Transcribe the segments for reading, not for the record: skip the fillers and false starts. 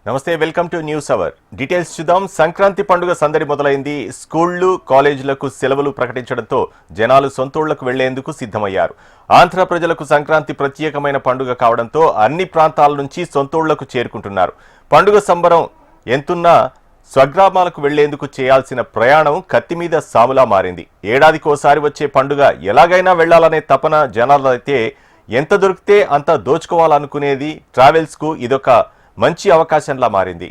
నమస్తే, welcome to news hour. Details చూద్దాం. సంక్రాంతి పండుగ సందడి మొదలైంది. స్కూళ్లు, కాలేజీలకు సెలవులు ప్రకటించడంతో జనాలు సొంతూళ్లకు వెళ్లేందుకు సిద్ధమయ్యారు. ఆంధ్ర ప్రజలకు సంక్రాంతి ప్రత్యేకమైన పండుగ కావడంతో అన్ని ప్రాంతాల నుంచి సొంతూళ్లకు చేరుకుంటున్నారు. పండుగ సంబరం ఎంతున్నా స్వగ్రామాలకు వెళ్లేందుకు చేయాల్సిన ప్రయాణం కత్తిమీద సాములా మారింది. ఏడాదికోసారి వచ్చే పండుగ ఎలాగైనా వెళ్లాలనే తపన జనాలైతే ఎంత దొరికితే అంత దోచుకోవాలనుకునేది ట్రావెల్స్కు ఇదొక మంచి అవకాశంలా మారింది.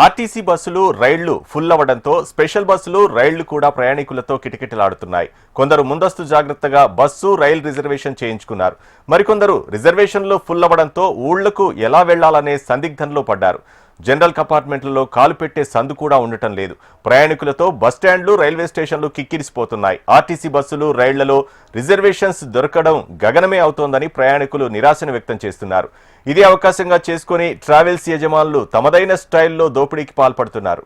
ఆర్టీసీ బస్సులు, రైళ్లు ఫుల్ అవ్వడంతో స్పెషల్ బస్సులు, రైళ్లు కూడా ప్రయాణికులతో కిటకిటలాడుతున్నాయి. కొందరు ముందస్తు జాగ్రత్తగా బస్సు, రైలు రిజర్వేషన్ చేయించుకున్నారు. మరికొందరు రిజర్వేషన్లు ఫుల్ అవ్వడంతో ఊళ్లకు ఎలా వెళ్లాలనే సందిగ్ధంలో పడ్డారు. జనరల్ కంపార్ట్మెంట్లలో కాలు పెట్టే సందు కూడా ఉండటం లేదు. ప్రయాణికులతో బస్టాండ్లు, రైల్వే స్టేషన్లు కిక్కిరిసిపోతున్నాయి. ఆర్టీసీ బస్సులు, రైళ్లలో రిజర్వేషన్స్ దొరకడం గగనమే అవుతోందని ప్రయాణికులు నిరాశను వ్యక్తం చేస్తున్నారు. ఇదే అవకాశంగా చేసుకుని ట్రావెల్స్ యజమానులు తమదైన స్టైల్లో దోపిడీకి పాల్పడుతున్నారు.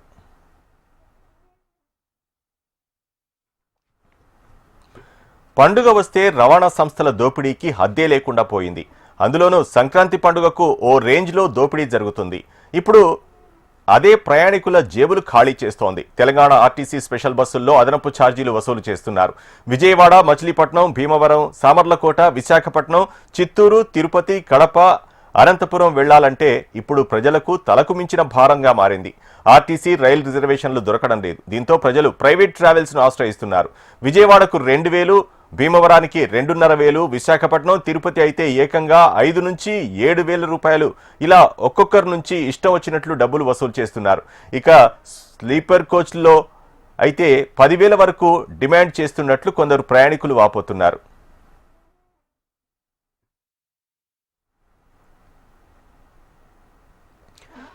పండుగ వస్తే రవాణా సంస్థల దోపిడీకి హద్దే లేకుండా పోయింది. అందులోనూ సంక్రాంతి పండుగకు ఓ రేంజ్లో దోపిడీ జరుగుతుంది. ఇప్పుడు అదే ప్రయాణికుల జేబులు ఖాళీ చేస్తోంది. తెలంగాణ ఆర్టీసీ స్పెషల్ బస్సుల్లో అదనపు ఛార్జీలు వసూలు చేస్తున్నారు. విజయవాడ, మచిలీపట్నం, భీమవరం, సామర్లకోట, విశాఖపట్నం, చిత్తూరు, తిరుపతి, కడప, అనంతపురం వెళ్లాలంటే ఇప్పుడు ప్రజలకు తలకు మించిన భారంగా మారింది. ఆర్టీసీ, రైలు రిజర్వేషన్లు దొరకడం లేదు. దీంతో ప్రజలు ప్రైవేట్ ట్రావెల్స్ను ఆశ్రయిస్తున్నారు. విజయవాడకు 2,000, భీమవరానికి 2,500, విశాఖపట్నం, తిరుపతి అయితే ఏకంగా 5,000 నుంచి 7,000 రూపాయలు ఇలా ఒక్కొక్కరి నుంచి ఇష్టం వచ్చినట్లు డబ్బులు వసూలు చేస్తున్నారు. ఇక స్లీపర్ కోచ్లో అయితే 10,000 వరకు డిమాండ్ చేస్తున్నట్లు కొందరు ప్రయాణికులు వాపోతున్నారు.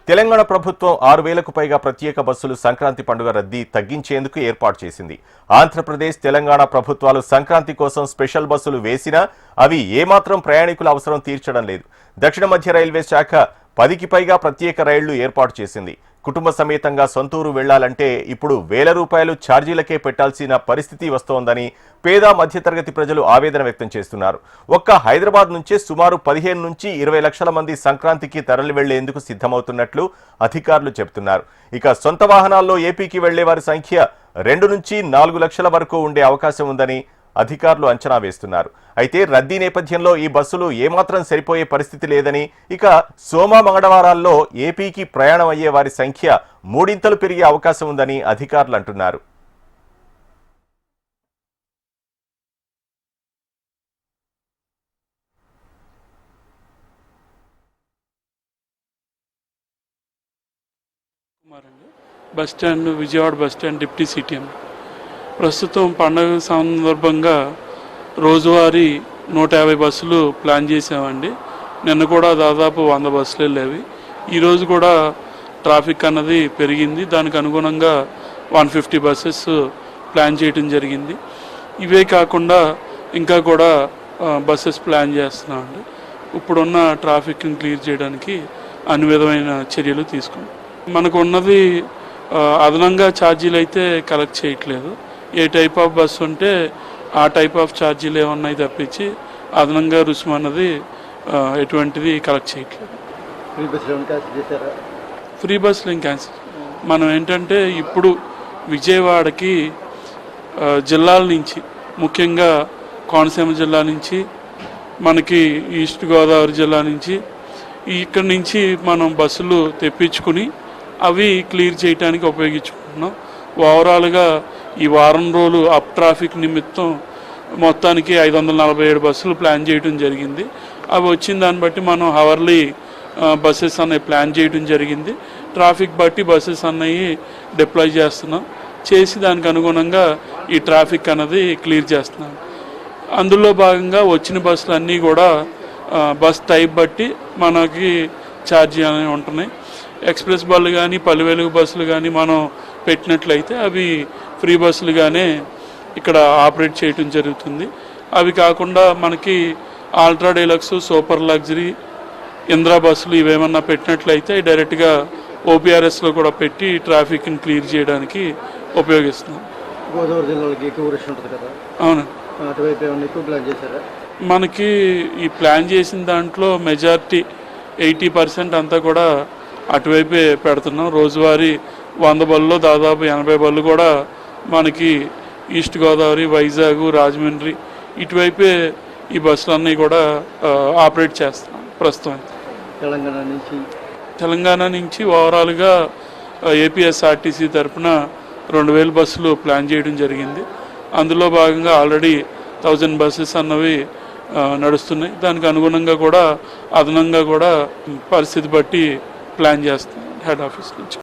తెలంగాణ ప్రభుత్వం 6,000కు పైగా ప్రత్యేక బస్సులు సంక్రాంతి పండుగ రద్దీ తగ్గించేందుకు ఏర్పాటు చేసింది. ఆంధ్రప్రదేశ్, తెలంగాణ ప్రభుత్వాలు సంక్రాంతి కోసం స్పెషల్ బస్సులు వేసినా అవి ఏమాత్రం ప్రయాణికుల అవసరం తీర్చడం లేదు. దక్షిణ మధ్య రైల్వే శాఖ 10కి పైగా ప్రత్యేక రైళ్లు ఏర్పాటు చేసింది. కుటుంబ సమేతంగా సొంతూరు వెళ్లాలంటే ఇప్పుడు ₹1,000 ఛార్జీలకే పెట్టాల్సిన పరిస్థితి వస్తోందని పేద మధ్యతరగతి ప్రజలు ఆవేదన వ్యక్తం చేస్తున్నారు. ఒక్క హైదరాబాద్ నుంచే సుమారు 15 నుంచి 20 లక్షల మంది సంక్రాంతికి తరలి వెళ్లేందుకు సిద్ధమవుతున్నట్లు అధికారులు చెబుతున్నారు. ఇక సొంత వాహనాల్లో ఏపీకి వెళ్లే వారి సంఖ్య 2 నుంచి 4 లక్షల వరకు ఉండే అవకాశం ఉందని అధికారులు అంచనా వేస్తున్నారు. అయితే రద్దీ నేపథ్యంలో ఈ బస్సులు ఏమాత్రం సరిపోయే పరిస్థితి లేదని, ఇక సోమ, మంగళవారాల్లో ఏపీకి ప్రయాణం అయ్యే వారి సంఖ్య 3 పెరిగే అవకాశం ఉందని అధికారులు అంటున్నారు. Bus stand, Vijayawada bus stand deputy CTM. ప్రస్తుతం పండుగ సందర్భంగా రోజువారీ 150 బస్సులు ప్లాన్ చేసామండి. నిన్న కూడా దాదాపు 100 బస్సులు వెళ్ళేవి. ఈరోజు కూడా ట్రాఫిక్ అన్నది పెరిగింది. దానికి అనుగుణంగా 150 బస్సెస్ ప్లాన్ చేయడం జరిగింది. ఇవే కాకుండా ఇంకా కూడా బస్సెస్ ప్లాన్ చేస్తున్నామండి. ఇప్పుడున్న ట్రాఫిక్ని క్లియర్ చేయడానికి అన్ని విధమైన చర్యలు తీసుకున్నాం. మనకు ఉన్నది అదనంగా ఛార్జీలు అయితే కలెక్ట్ చేయట్లేదు. ఏ టైప్ ఆఫ్ బస్సు ఉంటే ఆ టైప్ ఆఫ్ ఛార్జీలు ఏమన్నాయి తప్పించి అదనంగా రుసుము అన్నది ఎటువంటిది కలెక్ట్ చేయట్లేదు. ఫ్రీ బస్సులు ఏం క్యాన్సిల్. మనం ఏంటంటే ఇప్పుడు విజయవాడకి జిల్లాల నుంచి, ముఖ్యంగా కోనసీమ జిల్లా నుంచి, మనకి ఈస్ట్ గోదావరి జిల్లా నుంచి, ఇక్కడి నుంచి మనం బస్సులు తెప్పించుకుని అవి క్లియర్ చేయడానికి ఉపయోగించుకుంటున్నాం. ఓవరాల్గా ఈ వారం రోజులు అప్ ట్రాఫిక్ నిమిత్తం మొత్తానికి 547 బస్సులు ప్లాన్ చేయడం జరిగింది. అవి వచ్చిన దాన్ని బట్టి మనం హవర్లీ బస్సెస్ అన్నవి ప్లాన్ చేయడం జరిగింది. ట్రాఫిక్ బట్టి బస్సెస్ అన్నవి డిప్లాయ్ చేస్తున్నాం. చేసి దానికి అనుగుణంగా ఈ ట్రాఫిక్ అన్నది క్లియర్ చేస్తున్నాం. అందులో భాగంగా వచ్చిన బస్సులు అన్నీ కూడా బస్ టైప్ బట్టి మనకి ఛార్జీ అనేవి ఉంటున్నాయి. ఎక్స్ప్రెస్ బస్సులు కానీ, పల్లె వెలుగు బస్సులు కానీ మనం పెట్టినట్లయితే అవి ఫ్రీ బస్సులుగానే ఇక్కడ ఆపరేట్ చేయడం జరుగుతుంది. అవి కాకుండా మనకి ultra deluxe, super luxury, Indra బస్సులు ఇవేమన్నా పెట్టినట్లయితే డైరెక్ట్గా ఓపీఆర్ఎస్లో కూడా పెట్టి ట్రాఫిక్ని క్లియర్ చేయడానికి ఉపయోగిస్తున్నాం. గోదావరి జిల్లాలకి ఎక్కువ రష్ ఉంటుంది కదా. అవును. అటువైపు ఏమైనా ఎక్కువ ప్లాన్ చేశారా? మనకి ఈ ప్లాన్ చేసిన దాంట్లో మెజారిటీ 80% అంతా కూడా అటువైపే పెడుతున్నాం. రోజువారీ 100 బళ్ళు దాదాపు 80 బళ్ళు కూడా మనకి ఈస్ట్ గోదావరి, వైజాగ్, రాజమండ్రి ఇటువైపే ఈ బస్సులన్నీ కూడా ఆపరేట్ చేస్తున్నాం ప్రస్తుతం. తెలంగాణ నుంచి ఓవరాల్గా ఏపీఎస్ఆర్టీసీ తరఫున 2000 బస్సులు ప్లాన్ చేయడం జరిగింది. అందులో భాగంగా ఆల్రెడీ 1000 బస్సెస్ అన్నవి నడుస్తున్నాయి. దానికి అనుగుణంగా కూడా అదనంగా కూడా పరిస్థితి బట్టి ప్లాన్ చేస్తున్నాం హెడ్ ఆఫీస్ నుంచి.